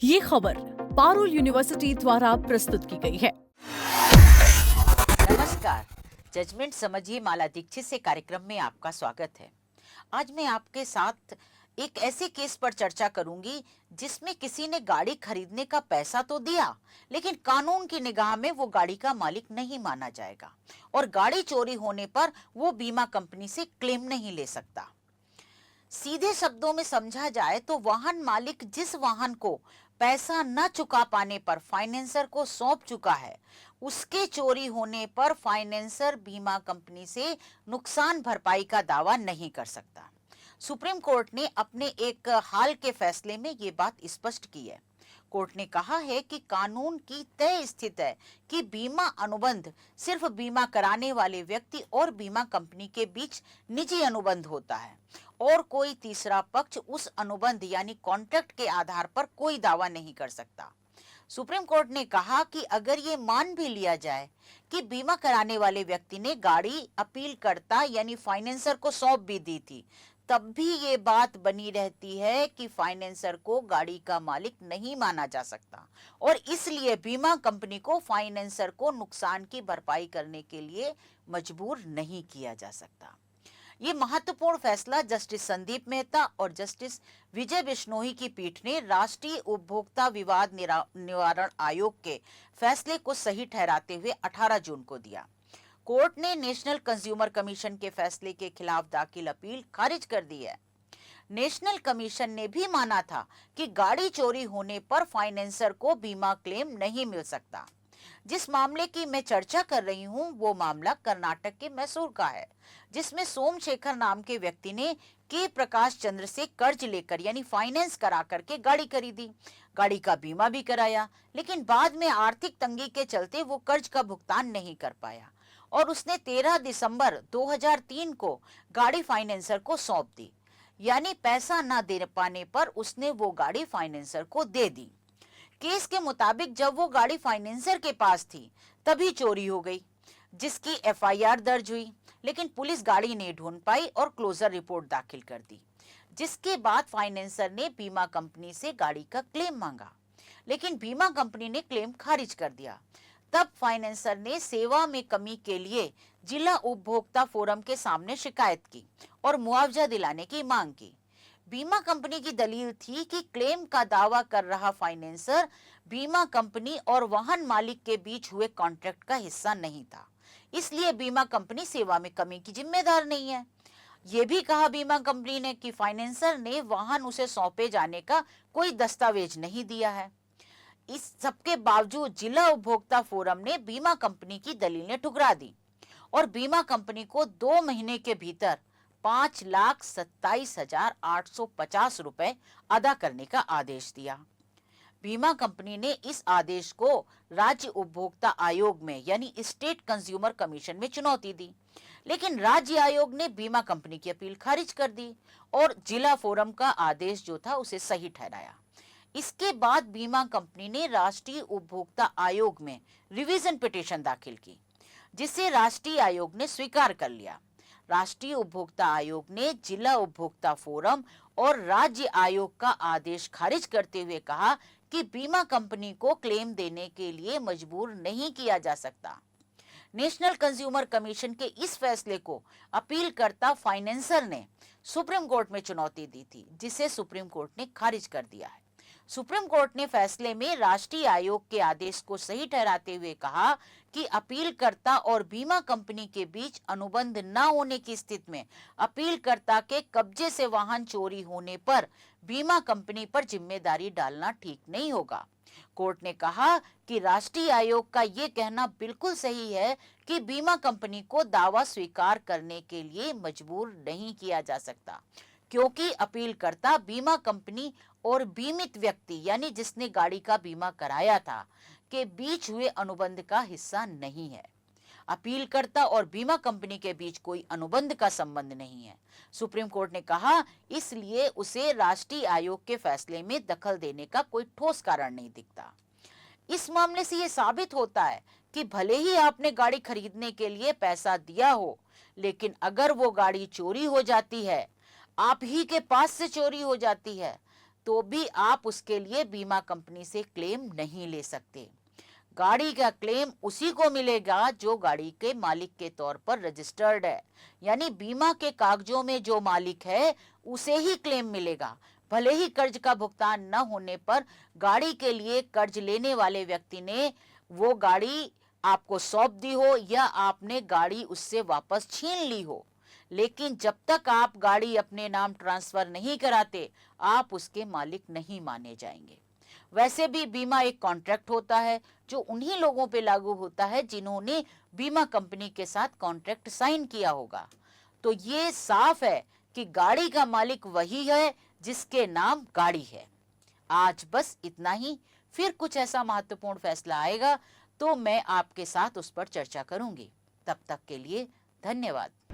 ये खबर पारुल यूनिवर्सिटी द्वारा प्रस्तुत की गई है। नमस्कार। जजमेंट समझिए माला दीक्षित से कार्यक्रम में आपका स्वागत है। आज मैं आपके साथ एक ऐसे केस पर चर्चा करूंगी जिसमें किसी ने गाड़ी खरीदने का पैसा तो दिया, लेकिन कानून की निगाह में वो गाड़ी का मालिक नहीं माना जाएगा और गाड़ी चोरी होने पर वो बीमा कंपनी से क्लेम नहीं ले सकता। सीधे शब्दों में समझा जाए तो वाहन मालिक जिस वाहन को पैसा न चुका पाने पर फाइनेंसर को सौंप चुका है, उसके चोरी होने पर फाइनेंसर बीमा कंपनी से नुकसान भरपाई का दावा नहीं कर सकता। सुप्रीम कोर्ट ने अपने एक हाल के फैसले में ये बात स्पष्ट की है। कोर्ट ने कहा है कि कानून की तय स्थिति है कि बीमा अनुबंध सिर्फ बीमा कराने वाले व्यक्ति और बीमा कंपनी के बीच निजी अनुबंध होता है और कोई तीसरा पक्ष उस अनुबंध यानी कॉन्ट्रैक्ट के आधार पर कोई दावा नहीं कर सकता। सुप्रीम कोर्ट ने कहा कि अगर ये मान भी लिया जाए कि बीमा कराने वाले व्यक्ति ने गाड़ी अपीलकर्ता यानी फाइनेंसर को सौंप भी दी थी, तब भी ये बात बनी रहती है कि फाइनेंसर को गाड़ी का मालिक नहीं माना जा सकता और इसलिए बीमा कंपनी को फाइनेंसर को नुकसान की भरपाई करने के लिए मजबूर नहीं किया जा सकता। ये महत्वपूर्ण फैसला जस्टिस संदीप मेहता और जस्टिस विजय बिश्नोई की पीठ ने राष्ट्रीय उपभोक्ता विवाद निवारण आयोग के फैसले को सही ठहराते हुए 18 जून को दिया। कोर्ट ने नेशनल कंज्यूमर कमीशन के फैसले के खिलाफ दाखिल अपील खारिज कर दी है। नेशनल कमीशन ने भी माना था कि गाड़ी चोरी होने पर फाइनेंसर को बीमा क्लेम नहीं मिल सकता। जिस मामले की मैं चर्चा कर रही हूँ वो मामला कर्नाटक के मैसूर का है, जिसमें सोमशेखर नाम के व्यक्ति ने के प्रकाश चंद्र से कर्ज लेकर यानी फाइनेंस करा करके गाड़ी खरीदी। गाड़ी का बीमा भी कराया, लेकिन बाद में आर्थिक तंगी के चलते वो कर्ज का भुगतान नहीं कर पाया और उसने 13 दिसंबर 2003 को गाड़ी फाइनेंसर को सौंप दी, यानी पैसा न दे पाने पर उसने वो गाड़ी फाइनेंसर को दे दी। केस के मुताबिक जब वो गाड़ी फाइनेंसर के पास थी तभी चोरी हो गई, जिसकी एफआईआर दर्ज हुई, लेकिन पुलिस गाड़ी नहीं ढूंढ पाई और क्लोजर रिपोर्ट दाखिल कर दी। जिसके बाद फाइनेंसर ने बीमा कंपनी से गाड़ी का क्लेम मांगा, लेकिन बीमा कंपनी ने क्लेम खारिज कर दिया। तब फाइनेंसर ने सेवा में कमी के लिए जिला उपभोक्ता फोरम के सामने शिकायत की और मुआवजा दिलाने की मांग की। बीमा कंपनी की दलील थी कि क्लेम का दावा कर रहा फाइनेंसर बीमा कंपनी और वाहन मालिक के बीच हुए कॉन्ट्रैक्ट का हिस्सा नहीं था, इसलिए बीमा कंपनी सेवा में कमी की जिम्मेदार नहीं है। ये भी कहा बीमा कंपनी ने कि फाइनेंसर ने वाहन उसे सौंपे जाने का कोई दस्तावेज नहीं दिया है। इस सबके बावजूद जिला उपभोक्ता फोरम ने बीमा कंपनी की दलीलें ठुकरा दी और बीमा कंपनी को 2 महीने के भीतर 5,27,850 रुपए अदा करने का आदेश दिया। बीमा कंपनी ने इस आदेश को राज्य उपभोक्ता आयोग में यानी स्टेट कंज्यूमर कमीशन में चुनौती दी, लेकिन राज्य आयोग ने बीमा कंपनी की अपील खारिज कर दी और जिला फोरम का आदेश जो था उसे सही ठहराया। इसके बाद बीमा कंपनी ने राष्ट्रीय उपभोक्ता आयोग में रिवीजन पिटीशन दाखिल की, जिसे राष्ट्रीय आयोग ने स्वीकार कर लिया। राष्ट्रीय उपभोक्ता आयोग ने जिला उपभोक्ता फोरम और राज्य आयोग का आदेश खारिज करते हुए कहा कि बीमा कंपनी को क्लेम देने के लिए मजबूर नहीं किया जा सकता। नेशनल कंज्यूमर कमीशन के इस फैसले को अपीलकर्ता फाइनेंसर ने सुप्रीम कोर्ट में चुनौती दी थी, जिसे सुप्रीम कोर्ट ने खारिज कर दिया है। सुप्रीम कोर्ट ने फैसले में राष्ट्रीय आयोग के आदेश को सही ठहराते हुए कहा कि अपीलकर्ता और बीमा कंपनी के बीच अनुबंध न होने की स्थिति में अपीलकर्ता के कब्जे से वाहन चोरी होने पर बीमा कंपनी पर जिम्मेदारी डालना ठीक नहीं होगा। कोर्ट ने कहा कि राष्ट्रीय आयोग का ये कहना बिल्कुल सही है कि बीमा कंपनी को दावा स्वीकार करने के लिए मजबूर नहीं किया जा सकता, क्योंकि अपीलकर्ता बीमा कंपनी और बीमित व्यक्ति यानी जिसने गाड़ी का बीमा कराया था के बीच हुए अनुबंध का हिस्सा नहीं है। अपीलकर्ता और बीमा कंपनी के बीच कोई अनुबंध का संबंध नहीं है। सुप्रीम कोर्ट ने कहा इसलिए उसे राष्ट्रीय आयोग के फैसले में दखल देने का कोई ठोस कारण नहीं दिखता। इस मामले से यह साबित होता है कि भले ही आपने गाड़ी खरीदने के लिए पैसा दिया हो, लेकिन अगर वो गाड़ी चोरी हो जाती है, आप ही के पास से चोरी हो जाती है, तो भी आप उसके लिए बीमा कंपनी से क्लेम नहीं ले सकते। गाड़ी का क्लेम उसी को मिलेगा जो गाड़ी के मालिक के तौर पर रजिस्टर्ड है, यानी बीमा के कागजों में जो मालिक है उसे ही क्लेम मिलेगा। भले ही कर्ज का भुगतान न होने पर गाड़ी के लिए कर्ज लेने वाले व्यक्ति ने वो गाड़ी आपको सौंप दी हो या आपने गाड़ी उससे वापस छीन ली हो, लेकिन जब तक आप गाड़ी अपने नाम ट्रांसफर नहीं कराते, आप उसके मालिक नहीं माने जाएंगे। वैसे भी बीमा एक कॉन्ट्रैक्ट होता है जो उन्हीं लोगों पे लागू होता है जिन्होंने बीमा कंपनी के साथ कॉन्ट्रैक्ट साइन किया होगा। तो ये साफ है कि गाड़ी का मालिक वही है जिसके नाम गाड़ी है। आज बस इतना ही। फिर कुछ ऐसा महत्वपूर्ण फैसला आएगा तो मैं आपके साथ उस पर चर्चा करूंगी। तब तक के लिए धन्यवाद।